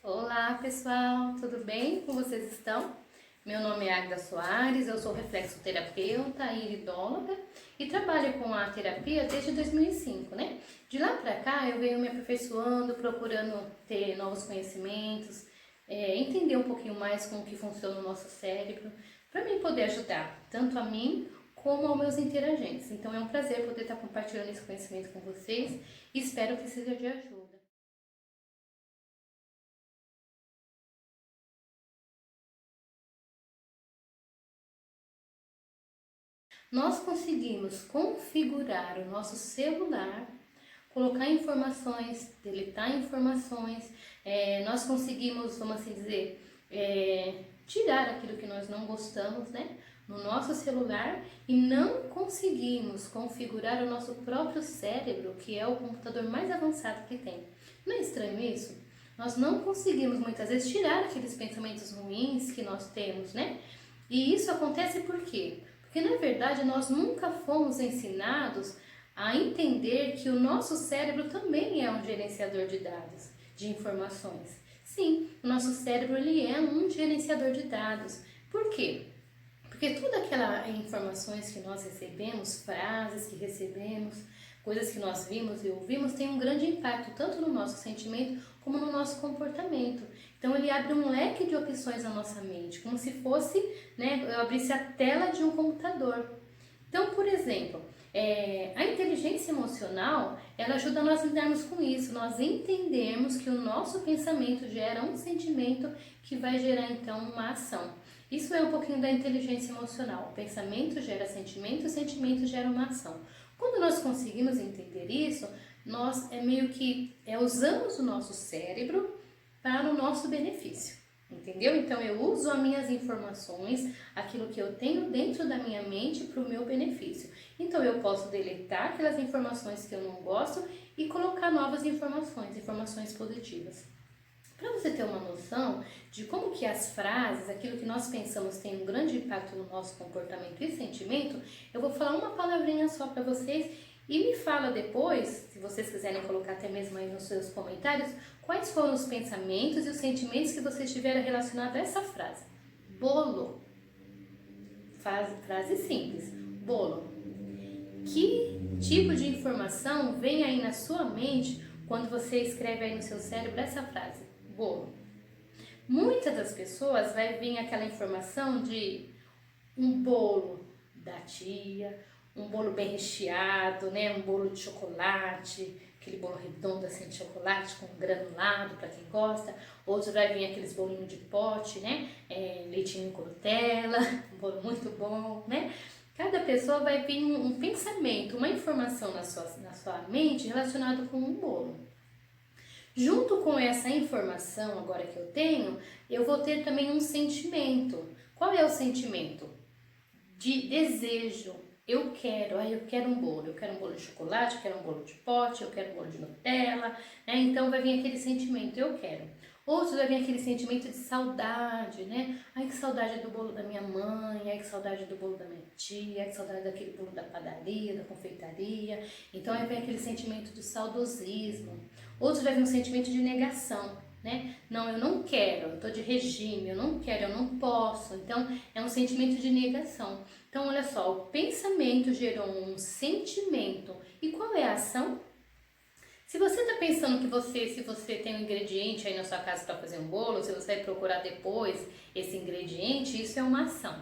Olá pessoal, tudo bem? Como vocês estão? Meu nome é Agda Soares, eu sou reflexoterapeuta e iridóloga e trabalho com a terapia desde 2005, né? De lá pra cá eu venho me aperfeiçoando, procurando ter novos conhecimentos, entender um pouquinho mais como que funciona o nosso cérebro, para mim poder ajudar tanto a mim como aos meus interagentes. Então é um prazer poder estar compartilhando esse conhecimento com vocês e espero que seja de ajuda. Nós conseguimos configurar o nosso celular, colocar informações, deletar informações, nós conseguimos, vamos assim dizer, tirar aquilo que nós não gostamos, né, no nosso celular e não conseguimos configurar o nosso próprio cérebro, que é o computador mais avançado que tem. Não é estranho isso? Nós não conseguimos muitas vezes tirar aqueles pensamentos ruins que nós temos, né? E isso acontece por quê? Porque na verdade nós nunca fomos ensinados a entender que o nosso cérebro também é um gerenciador de dados, de informações. Sim, o nosso cérebro ele é um gerenciador de dados. Por quê? Porque todas aquelas informações que nós recebemos, frases que recebemos, coisas que nós vimos e ouvimos, tem um grande impacto tanto no nosso sentimento como no nosso comportamento. Então ele abre um leque de opções na nossa mente, como se fosse, né, eu abrisse a tela de um computador. Então, por exemplo, a inteligência emocional, ela ajuda nós a lidarmos com isso, nós entendemos que o nosso pensamento gera um sentimento que vai gerar então uma ação. Isso é um pouquinho da inteligência emocional. O pensamento gera sentimento, o sentimento gera uma ação. Quando nós conseguimos entender isso, nós meio que usamos o nosso cérebro para o nosso benefício. Entendeu? Então eu uso as minhas informações, aquilo que eu tenho dentro da minha mente para o meu benefício. Então eu posso deletar aquelas informações que eu não gosto e colocar novas informações, informações positivas. Para você ter uma noção de como que as frases, aquilo que nós pensamos tem um grande impacto no nosso comportamento e sentimento, eu vou falar uma palavrinha só para vocês e me fala depois, se vocês quiserem colocar até mesmo aí nos seus comentários, quais foram os pensamentos e os sentimentos que vocês tiveram relacionados a essa frase. Bolo. Frase simples. Bolo. Que tipo de informação vem aí na sua mente quando você escreve aí no seu cérebro essa frase? Bolo. Muitas das pessoas vai vir aquela informação de um bolo da tia, um bolo bem recheado, né? Um bolo de chocolate, aquele bolo redondo assim de chocolate com granulado para quem gosta. Outros vai vir aqueles bolinhos de pote, né? Leitinho com Nutella, um bolo muito bom, né? Cada pessoa vai vir um pensamento, uma informação na sua mente relacionado com um bolo. Junto com essa informação agora que eu tenho, eu vou ter também um sentimento. Qual é o sentimento? De desejo. Eu quero eu quero um bolo de chocolate, eu quero um bolo de pote, eu quero um bolo de Nutella, né? Então vai vir aquele sentimento, eu quero. Outros vai vir aquele sentimento de saudade, né? Ai, que saudade do bolo da minha mãe, ai, que saudade do bolo da minha tia, ai, que saudade daquele bolo da padaria, da confeitaria. Então aí vem aquele sentimento de saudosismo. Outros vai vir um sentimento de negação, né? Não, eu não quero, eu tô de regime, eu não quero, eu não posso. Então é um sentimento de negação. Então olha só, o pensamento gerou um sentimento. E qual é a ação? Se você está pensando que se você tem um ingrediente aí na sua casa para fazer um bolo, se você vai procurar depois esse ingrediente, isso é uma ação.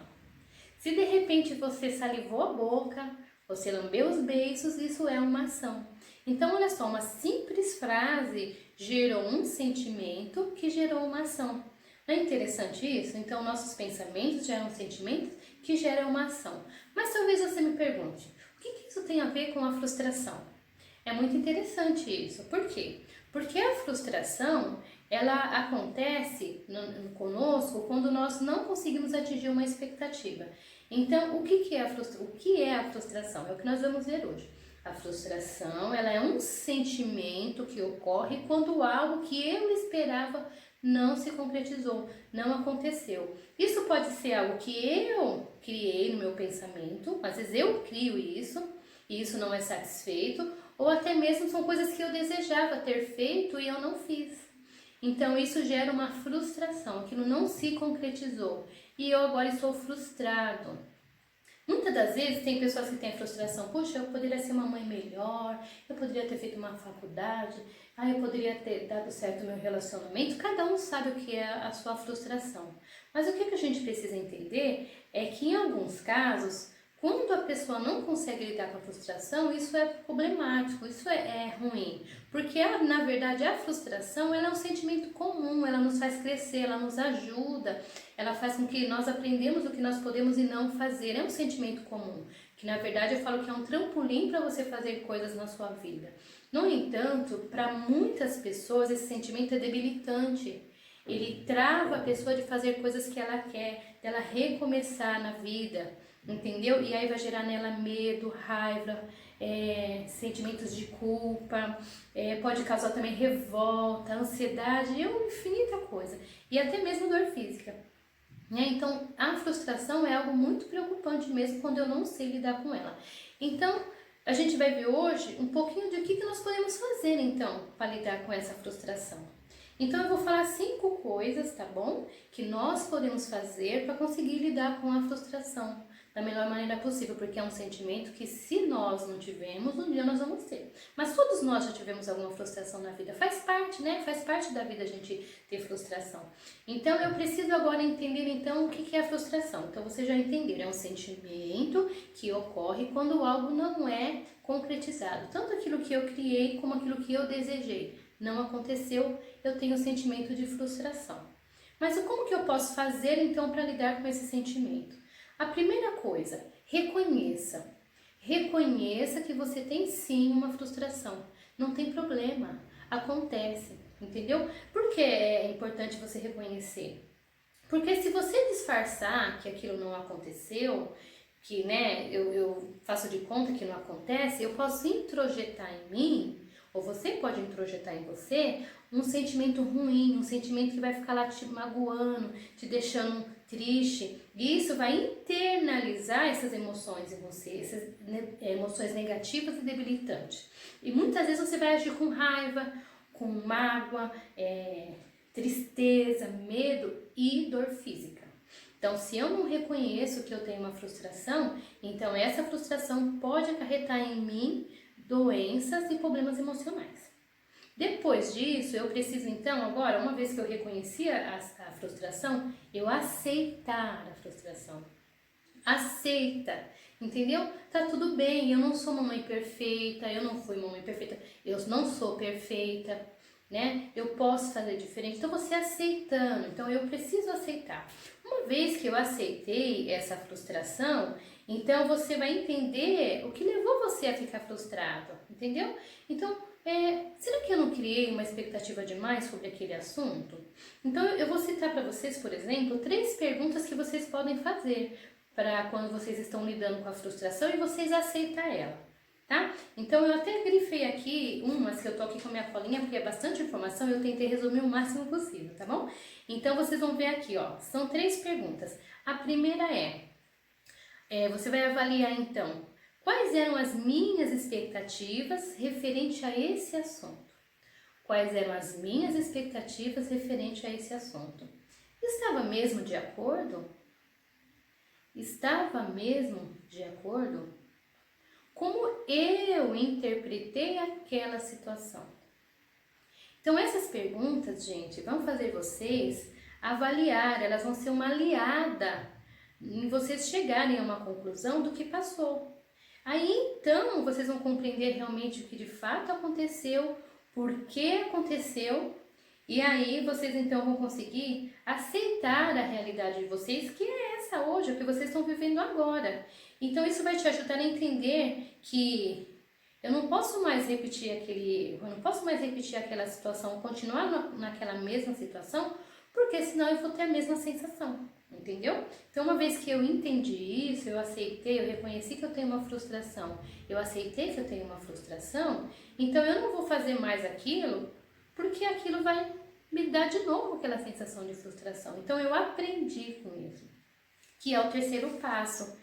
Se de repente você salivou a boca, você lambeu os beiços, isso é uma ação. Então, olha só, uma simples frase gerou um sentimento que gerou uma ação. Não é interessante isso? Então, nossos pensamentos geram sentimentos que geram uma ação. Mas talvez você me pergunte, o que isso tem a ver com a frustração? É muito interessante isso. Por quê? Porque a frustração, ela acontece conosco quando nós não conseguimos atingir uma expectativa. Então, o que é a frustração? É o que nós vamos ver hoje. A frustração, ela é um sentimento que ocorre quando algo que eu esperava não se concretizou, não aconteceu. Isso pode ser algo que eu criei no meu pensamento, às vezes eu crio isso, e isso não é satisfeito, ou até mesmo são coisas que eu desejava ter feito e eu não fiz. Então isso gera uma frustração, aquilo não se concretizou e eu agora estou frustrado. Muitas das vezes tem pessoas que têm frustração, puxa, eu poderia ser uma mãe melhor, eu poderia ter feito uma faculdade, eu poderia ter dado certo no meu relacionamento. Cada um sabe o que é a sua frustração. Mas o que a gente precisa entender é que em alguns casos, quando a pessoa não consegue lidar com a frustração, isso é problemático, isso é ruim. Porque, na verdade, a frustração ela é um sentimento comum, ela nos faz crescer, ela nos ajuda, ela faz com que nós aprendamos o que nós podemos e não fazer. É um sentimento comum, que na verdade eu falo que é um trampolim para você fazer coisas na sua vida. No entanto, para muitas pessoas esse sentimento é debilitante. Ele trava a pessoa de fazer coisas que ela quer, dela recomeçar na vida, entendeu? E aí vai gerar nela medo, raiva, sentimentos de culpa, pode causar também revolta, ansiedade e uma infinita coisa. E até mesmo dor física. Então, a frustração é algo muito preocupante mesmo quando eu não sei lidar com ela. Então, a gente vai ver hoje um pouquinho de o que nós podemos fazer, então, para lidar com essa frustração. Então, eu vou falar 5 coisas, tá bom? Que nós podemos fazer para conseguir lidar com a frustração da melhor maneira possível, porque é um sentimento que se nós não tivermos, um dia nós vamos ter. Mas todos nós já tivemos alguma frustração na vida, faz parte, né? Faz parte da vida a gente ter frustração. Então, eu preciso agora entender, então, o que é a frustração. Então, vocês já entenderam, é um sentimento que ocorre quando algo não é concretizado. Tanto aquilo que eu criei, como aquilo que eu desejei. Não aconteceu, eu tenho o sentimento de frustração. Mas como que eu posso fazer, então, para lidar com esse sentimento? A primeira coisa, reconheça. Reconheça que você tem sim uma frustração. Não tem problema, acontece, entendeu? Por que é importante você reconhecer? Porque se você disfarçar que aquilo não aconteceu, que eu faço de conta que não acontece, eu posso introjetar em mim, ou você pode introjetar em você, um sentimento ruim, um sentimento que vai ficar lá te magoando, te deixando triste. E isso vai internalizar essas emoções em você, essas emoções negativas e debilitantes. E muitas vezes você vai agir com raiva, com mágoa, tristeza, medo e dor física. Então, se eu não reconheço que eu tenho uma frustração, então essa frustração pode acarretar em mim doenças e problemas emocionais. Depois disso, eu preciso então, agora, uma vez que eu reconheci a frustração, eu aceitar a frustração. Aceita, entendeu? Tá tudo bem, eu não sou mamãe perfeita, eu não fui mamãe perfeita, eu não sou perfeita, né? Eu posso fazer diferente. Então, você aceitando, então eu preciso aceitar. Uma vez que eu aceitei essa frustração, então você vai entender o que levou você a ficar frustrado, entendeu? Então, será que eu não criei uma expectativa demais sobre aquele assunto? Então, eu vou citar para vocês, por exemplo, 3 perguntas que vocês podem fazer para quando vocês estão lidando com a frustração e vocês aceitam ela, tá? Então, eu até grifei aqui umas que eu tô aqui com a minha colinha, porque é bastante informação e eu tentei resumir o máximo possível, tá bom? Então, vocês vão ver aqui, ó, são 3 perguntas. A primeira você vai avaliar, então, quais eram as minhas expectativas referente a esse assunto? Quais eram as minhas expectativas referente a esse assunto? Estava mesmo de acordo? Estava mesmo de acordo? Como eu interpretei aquela situação? Então, essas perguntas, gente, vão fazer vocês avaliar, elas vão ser uma aliada em vocês chegarem a uma conclusão do que passou. Aí então vocês vão compreender realmente o que de fato aconteceu, por que aconteceu, e aí vocês então vão conseguir aceitar a realidade de vocês, que é essa hoje, o que vocês estão vivendo agora. Então isso vai te ajudar a entender que eu não posso mais repetir aquele erro, eu não posso mais repetir aquela situação, continuar naquela mesma situação, porque senão eu vou ter a mesma sensação. Entendeu? Então, uma vez que eu entendi isso, eu aceitei, eu reconheci que eu tenho uma frustração, eu aceitei que eu tenho uma frustração, então eu não vou fazer mais aquilo, porque aquilo vai me dar de novo aquela sensação de frustração. Então, eu aprendi com isso, que é o terceiro passo.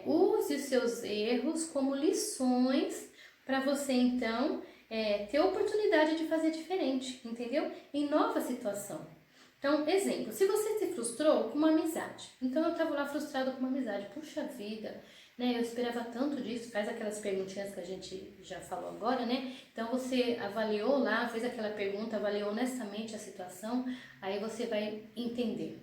Use os seus erros como lições para você, então, ter oportunidade de fazer diferente, entendeu? Em nova situação. Então, exemplo, se você se frustrou com uma amizade, então eu estava lá frustrado com uma amizade, puxa vida, né, eu esperava tanto disso, faz aquelas perguntinhas que a gente já falou agora, né, então você avaliou lá, fez aquela pergunta, avaliou honestamente a situação, aí você vai entender.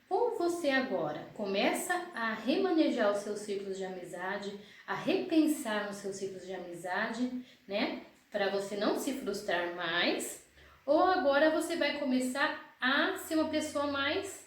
Ou você agora começa a remanejar os seus ciclos de amizade, a repensar nos seus ciclos de amizade, né, para você não se frustrar mais, ou agora você vai começar a ser uma pessoa mais,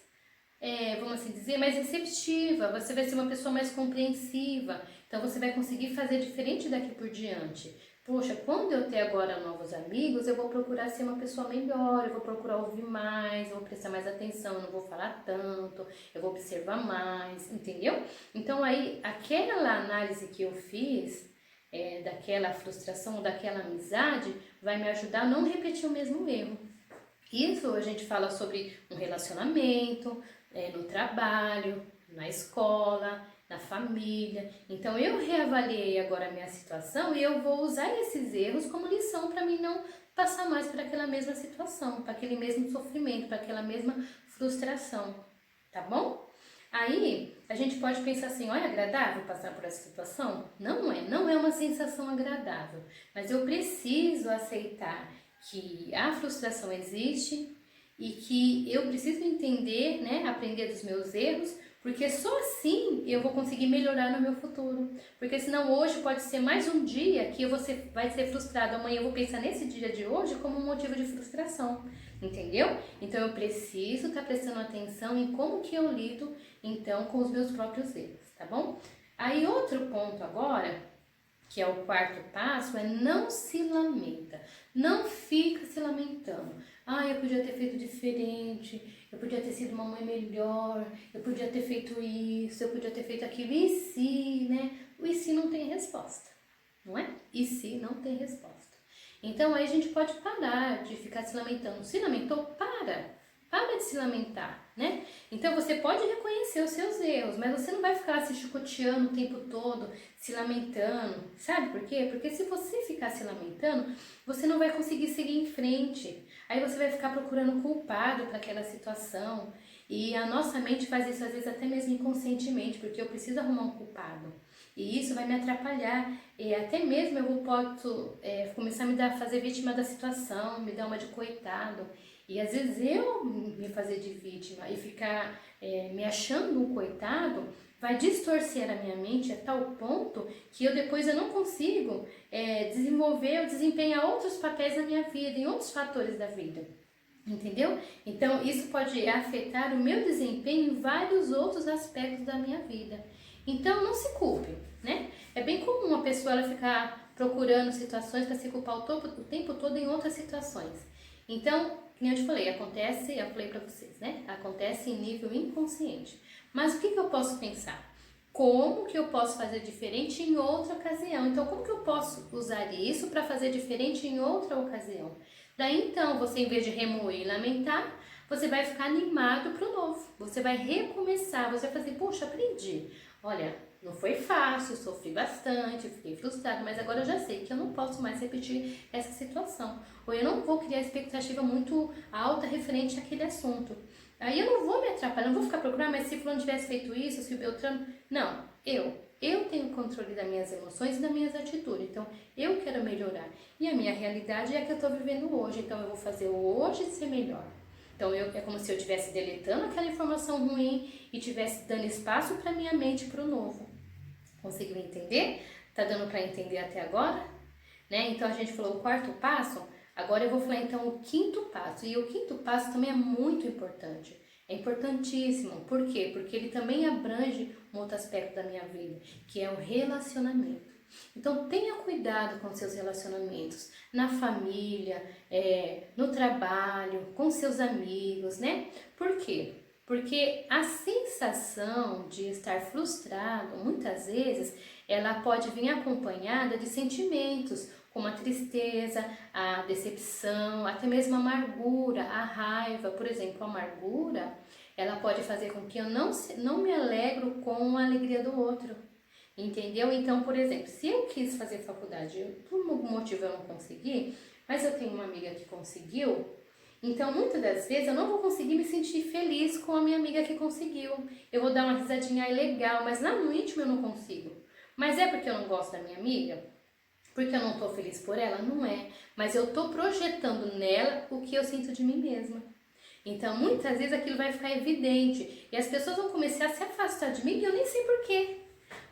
vamos assim dizer, mais receptiva, você vai ser uma pessoa mais compreensiva, então você vai conseguir fazer diferente daqui por diante. Poxa, quando eu ter agora novos amigos, eu vou procurar ser uma pessoa melhor, eu vou procurar ouvir mais, eu vou prestar mais atenção, eu não vou falar tanto, eu vou observar mais, entendeu? Então aí, aquela análise que eu fiz, daquela frustração, daquela amizade, vai me ajudar a não repetir o mesmo erro. Isso a gente fala sobre um relacionamento, no trabalho, na escola, na família. Então eu reavaliei agora a minha situação e eu vou usar esses erros como lição para mim não passar mais por aquela mesma situação, para aquele mesmo sofrimento, para aquela mesma frustração, tá bom? Aí a gente pode pensar assim, olha, é agradável passar por essa situação? Não é uma sensação agradável, mas eu preciso aceitar que a frustração existe e que eu preciso entender, né, aprender dos meus erros, porque só assim eu vou conseguir melhorar no meu futuro. Porque senão hoje pode ser mais um dia que vai ser frustrado, amanhã eu vou pensar nesse dia de hoje como um motivo de frustração, entendeu? Então eu preciso estar prestando atenção em como que eu lido então com os meus próprios erros, tá bom? Aí outro ponto agora, que é o quarto passo, é não se lamenta. Não fica se lamentando. Ah, eu podia ter feito diferente, eu podia ter sido uma mãe melhor, eu podia ter feito isso, eu podia ter feito aquilo. E se, né? O e se não tem resposta, não é? E se não tem resposta. Então aí a gente pode parar de ficar se lamentando. Se lamentou, para de se lamentar, né? Então você pode reconhecer os seus erros, mas você não vai ficar se chicoteando o tempo todo, se lamentando, sabe por quê? Porque se você ficar se lamentando, você não vai conseguir seguir em frente. Aí você vai ficar procurando culpado para aquela situação. E a nossa mente faz isso às vezes até mesmo inconscientemente, porque eu preciso arrumar um culpado. E isso vai me atrapalhar. E até mesmo eu posso começar a fazer vítima da situação, me dar uma de coitado. E às vezes eu me fazer de vítima e ficar me achando um coitado vai distorcer a minha mente a tal ponto que eu não consigo desenvolver ou desempenhar outros papéis na minha vida, em outros fatores da vida. Entendeu? Então isso pode afetar o meu desempenho em vários outros aspectos da minha vida. Então não se culpe, né? É bem comum uma pessoa ela ficar procurando situações para se culpar o tempo todo em outras situações. Então, como eu te falei, eu falei para vocês, né? Acontece em nível inconsciente. Mas o que eu posso pensar? Como que eu posso fazer diferente em outra ocasião? Então, como que eu posso usar isso para fazer diferente em outra ocasião? Daí, então, você em vez de remoer e lamentar, você vai ficar animado para o novo. Você vai recomeçar, você vai fazer, poxa, aprendi. Olha, não foi fácil, sofri bastante, fiquei frustrada, mas agora eu já sei que eu não posso mais repetir essa situação. Ou eu não vou criar expectativa muito alta referente àquele assunto. Aí eu não vou me atrapalhar, não vou ficar procurando, mas se fulano tivesse feito isso, se o Beltrano... Não, eu tenho controle das minhas emoções e das minhas atitudes, então eu quero melhorar. E a minha realidade é a que eu estou vivendo hoje, então eu vou fazer hoje ser melhor. Então é como se eu estivesse deletando aquela informação ruim e estivesse dando espaço para minha mente para o novo. Conseguiu entender? Tá dando para entender até agora? Né? Então a gente falou o quarto passo, agora eu vou falar então o quinto passo. E o quinto passo também é muito importante. É importantíssimo. Por quê? Porque ele também abrange um outro aspecto da minha vida, que é o relacionamento. Então tenha cuidado com seus relacionamentos, na família, no trabalho, com seus amigos, né? Por quê? Porque a sensação de estar frustrado, muitas vezes, ela pode vir acompanhada de sentimentos, como a tristeza, a decepção, até mesmo a amargura, a raiva. Por exemplo, a amargura, ela pode fazer com que eu não me alegro com a alegria do outro. Entendeu? Então, por exemplo, se eu quis fazer faculdade, por algum motivo eu não consegui, mas eu tenho uma amiga que conseguiu, então muitas das vezes eu não vou conseguir me sentir feliz com a minha amiga que conseguiu. Eu vou dar uma risadinha aí legal, mas lá no íntimo eu não consigo. Mas é porque eu não gosto da minha amiga? Porque eu não tô feliz por ela? Não é. Mas eu tô projetando nela o que eu sinto de mim mesma. Então, muitas vezes aquilo vai ficar evidente e as pessoas vão começar a se afastar de mim e eu nem sei porquê.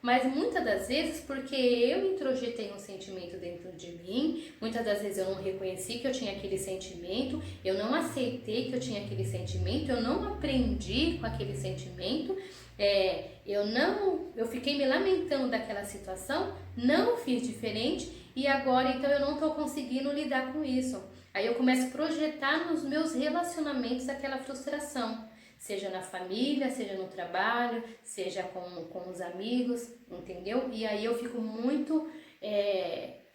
Mas muitas das vezes porque eu introjetei um sentimento dentro de mim, muitas das vezes eu não reconheci que eu tinha aquele sentimento, eu não aceitei que eu tinha aquele sentimento, eu não aprendi com aquele sentimento, eu fiquei me lamentando daquela situação, não fiz diferente e agora então eu não estou conseguindo lidar com isso. Aí eu começo a projetar nos meus relacionamentos aquela frustração. Seja na família, seja no trabalho, seja com os amigos, entendeu? E aí eu fico muito,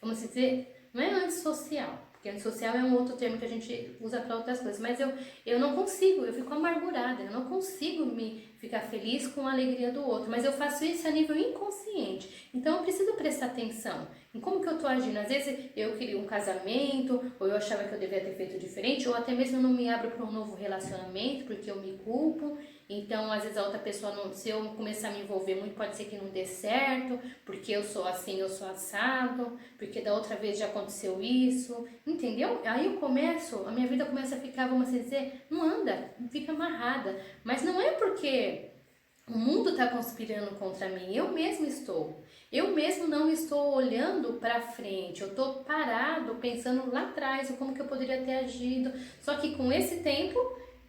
vamos dizer, não é antissocial, porque antissocial é um outro termo que a gente usa para outras coisas, mas eu não consigo, eu fico amargurada, eu não consigo me ficar feliz com a alegria do outro, mas eu faço isso a nível inconsciente, então eu preciso prestar atenção em como que eu tô agindo. Às vezes eu queria um casamento, ou eu achava que eu devia ter feito diferente, ou até mesmo eu não me abro para um novo relacionamento, porque eu me culpo. Então, às vezes a outra pessoa, não, se eu começar a me envolver muito, pode ser que não dê certo, porque eu sou assim, eu sou assado, porque da outra vez já aconteceu isso, entendeu? Aí a minha vida começa a ficar, vamos dizer, não anda, fica amarrada. Mas não é porque o mundo está conspirando contra mim, eu mesmo estou. Eu mesmo não estou olhando para frente, eu estou parado pensando lá atrás, como que eu poderia ter agido. Só que com esse tempo,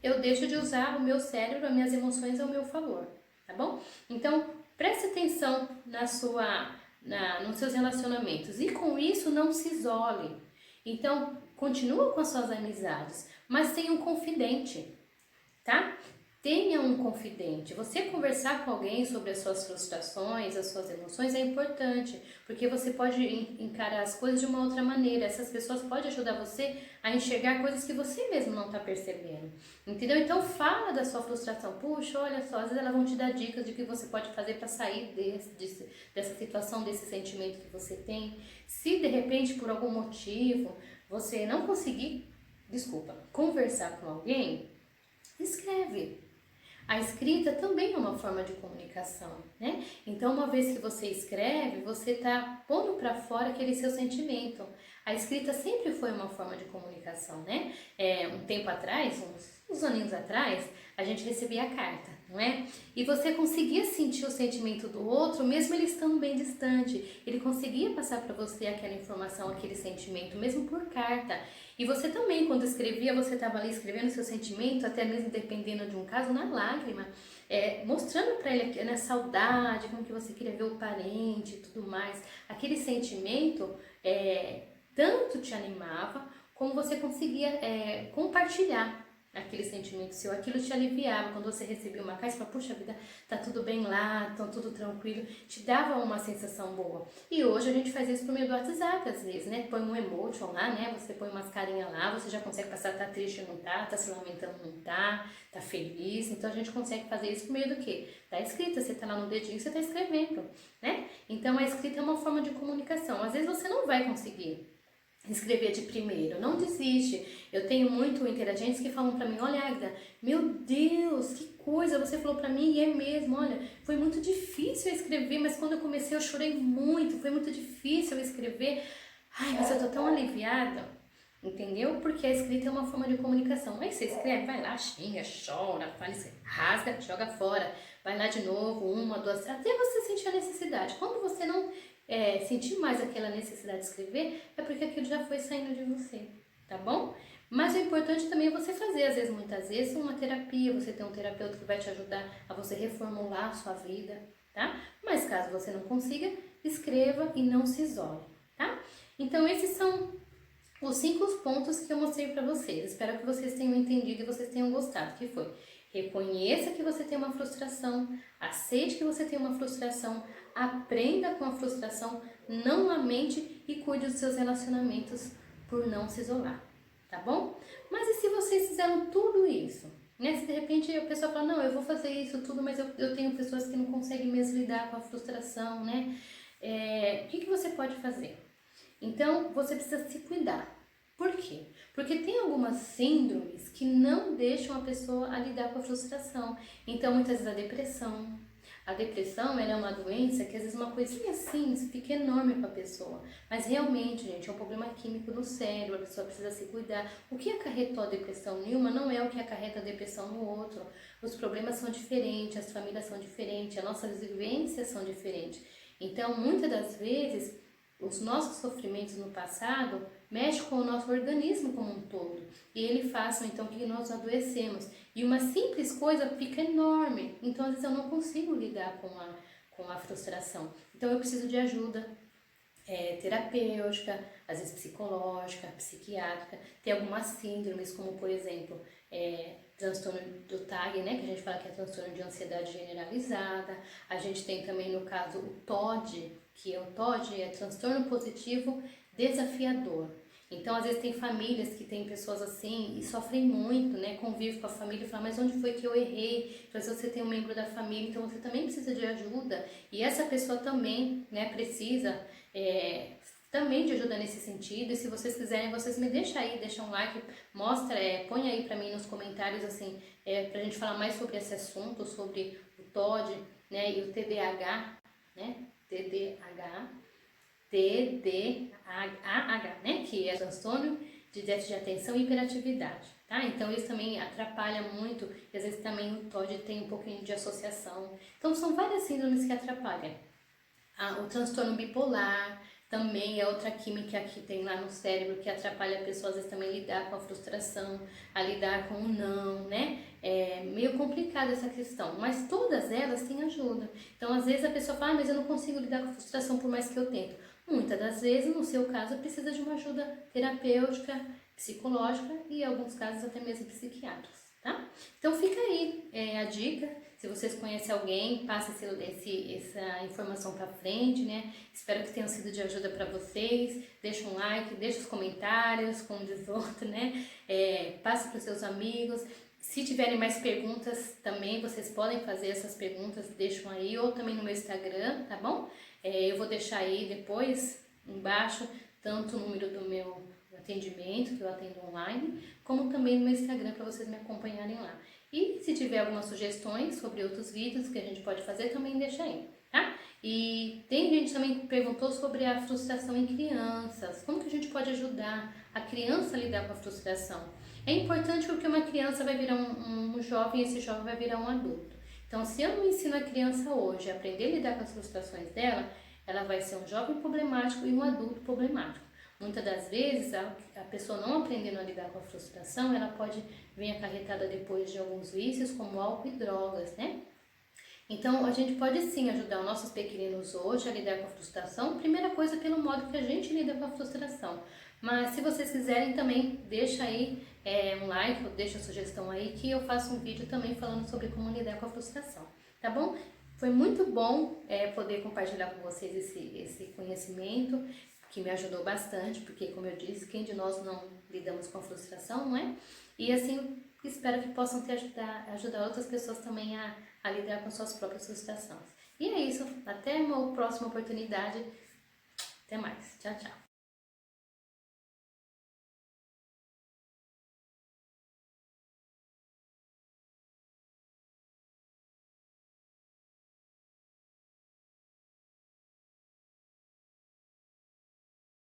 eu deixo de usar o meu cérebro, as minhas emoções ao meu favor, tá bom? Então, preste atenção nos seus relacionamentos e com isso não se isole. Então, continua com as suas amizades, mas tenha um confidente, tá? Tenha um confidente. Você conversar com alguém sobre as suas frustrações, as suas emoções é importante, porque você pode encarar as coisas de uma outra maneira. Essas pessoas podem ajudar você a enxergar coisas que você mesmo não está percebendo. Entendeu? Então fala da sua frustração. Puxa, olha só, às vezes elas vão te dar dicas de o que você pode fazer para sair dessa situação, desse sentimento que você tem. Se de repente, por algum motivo, você não conseguir, conversar com alguém, escreve. A escrita também é uma forma de comunicação, né? Então, uma vez que você escreve, você está pondo para fora aquele seu sentimento. A escrita sempre foi uma forma de comunicação, né? Um tempo atrás, uns aninhos atrás, a gente recebia a carta, não é? E você conseguia sentir o sentimento do outro, mesmo ele estando bem distante. Ele conseguia passar para você aquela informação, aquele sentimento, mesmo por carta. E você também, quando escrevia, você estava ali escrevendo seu sentimento, até mesmo dependendo de um caso, na lágrima, mostrando para ele na saudade, como que você queria ver o parente e tudo mais. Aquele sentimento tanto te animava, como você conseguia compartilhar aquele sentimento seu, aquilo te aliviava. Quando você recebia uma carta, você falava, puxa vida, tá tudo bem lá, tá tudo tranquilo, te dava uma sensação boa. E hoje a gente faz isso por meio do WhatsApp, às vezes, né? Põe um emotion lá, né? Você põe umas carinhas lá, você já consegue passar, tá triste ou não tá se lamentando não tá feliz. Então a gente consegue fazer isso por meio do quê? Da escrita, você tá lá no dedinho, você tá escrevendo, né? Então a escrita é uma forma de comunicação. Às vezes você não vai conseguir escrever de primeiro, não desiste. Eu tenho muito interagentes que falam pra mim, olha Agda, meu Deus, que coisa, você falou pra mim e é mesmo, olha, foi muito difícil eu escrever, mas quando eu comecei eu chorei muito, foi muito difícil eu escrever, ai, mas eu tô tão aliviada, entendeu? Porque a escrita é uma forma de comunicação. Aí você escreve, vai lá, xinga, chora, fala, rasga, joga fora, vai lá de novo, uma, duas, até você sentir a necessidade. Quando você não sentir mais aquela necessidade de escrever, é porque aquilo já foi saindo de você, tá bom? Mas o importante também é você fazer, muitas vezes, uma terapia, você tem um terapeuta que vai te ajudar a você reformular a sua vida, tá? Mas caso você não consiga, escreva e não se isole, tá? Então esses são os 5 pontos que eu mostrei para vocês. Espero que vocês tenham entendido e vocês tenham gostado, que foi: reconheça que você tem uma frustração, aceite que você tem uma frustração, aprenda com a frustração, não lamente e cuide dos seus relacionamentos por não se isolar, tá bom? Mas e se vocês fizeram tudo isso? Né? Se de repente a pessoa fala, não, eu vou fazer isso tudo, mas eu tenho pessoas que não conseguem mesmo lidar com a frustração, né? O que você pode fazer? Então, você precisa se cuidar. Por quê? Porque tem algumas síndromes que não deixam a pessoa a lidar com a frustração. Então, muitas vezes a depressão ela é uma doença que às vezes uma coisinha assim fica enorme para a pessoa. Mas realmente, gente, é um problema químico no cérebro, a pessoa precisa se cuidar. O que acarretou a depressão em uma não é o que acarreta a depressão no outro. Os problemas são diferentes, as famílias são diferentes, as nossas vivências são diferentes. Então, muitas das vezes, os nossos sofrimentos no passado mexem com o nosso organismo como um todo. E ele faz então que nós adoecemos. E uma simples coisa fica enorme. Então, às vezes, eu não consigo lidar com a frustração. Então, eu preciso de ajuda terapêutica, às vezes psicológica, psiquiátrica. Tem algumas síndromes, como por exemplo, transtorno do TAG, né, que a gente fala que é transtorno de ansiedade generalizada. A gente tem também, no caso, o TOD, que é o TOD, é transtorno positivo desafiador. Então, às vezes tem famílias que tem pessoas assim e sofrem muito, né? Convive com a família e fala, mas onde foi que eu errei? Então, se você tem um membro da família, então você também precisa de ajuda. E essa pessoa também, né, precisa também de ajuda nesse sentido. E se vocês quiserem, vocês me deixam aí, deixam um like, mostra, põe aí pra mim nos comentários, assim, pra gente falar mais sobre esse assunto, sobre o TOD, né, e o TDAH, né, TDAH, né, que é transtorno de déficit de atenção e hiperatividade, tá? Então isso também atrapalha muito, e às vezes também o TOD tem um pouquinho de associação. Então são várias síndromes que atrapalham. O transtorno bipolar também é outra química que tem lá no cérebro que atrapalha a pessoa às vezes também a lidar com a frustração, a lidar com o não, né? É meio complicada essa questão, mas todas elas têm ajuda. Então, às vezes a pessoa fala, mas eu não consigo lidar com a frustração por mais que eu tento. Muitas das vezes, no seu caso, precisa de uma ajuda terapêutica, psicológica e, em alguns casos, até mesmo psiquiátricos, tá? Então, fica aí a dica. Se vocês conhecem alguém, passe essa informação para frente, né? Espero que tenha sido de ajuda para vocês. Deixa um like, deixa os comentários, como diz outro, né? Passe para os seus amigos. Se tiverem mais perguntas também, vocês podem fazer essas perguntas, deixam aí, ou também no meu Instagram, tá bom? Eu vou deixar aí depois, embaixo, tanto o número do meu atendimento, que eu atendo online, como também no meu Instagram, para vocês me acompanharem lá. E se tiver algumas sugestões sobre outros vídeos que a gente pode fazer, também deixa aí, tá? E tem gente também que perguntou sobre a frustração em crianças. Como que a gente pode ajudar a criança a lidar com a frustração? É importante porque uma criança vai virar um jovem e esse jovem vai virar um adulto. Então, se eu não ensino a criança hoje a aprender a lidar com as frustrações dela, ela vai ser um jovem problemático e um adulto problemático. Muitas das vezes, a pessoa não aprendendo a lidar com a frustração, ela pode vir acarretada depois de alguns vícios, como álcool e drogas, né? Então, a gente pode sim ajudar os nossos pequeninos hoje a lidar com a frustração. Primeira coisa, pelo modo que a gente lida com a frustração. Mas, se vocês quiserem também, deixa aí um like, ou deixa a sugestão aí, que eu faço um vídeo também falando sobre como lidar com a frustração, tá bom? Foi muito bom poder compartilhar com vocês esse conhecimento, que me ajudou bastante, porque, como eu disse, quem de nós não lidamos com a frustração, não é? E assim, espero que possam ajudar outras pessoas também a lidar com suas próprias frustrações. E é isso, até uma próxima oportunidade. Até mais. Tchau, tchau.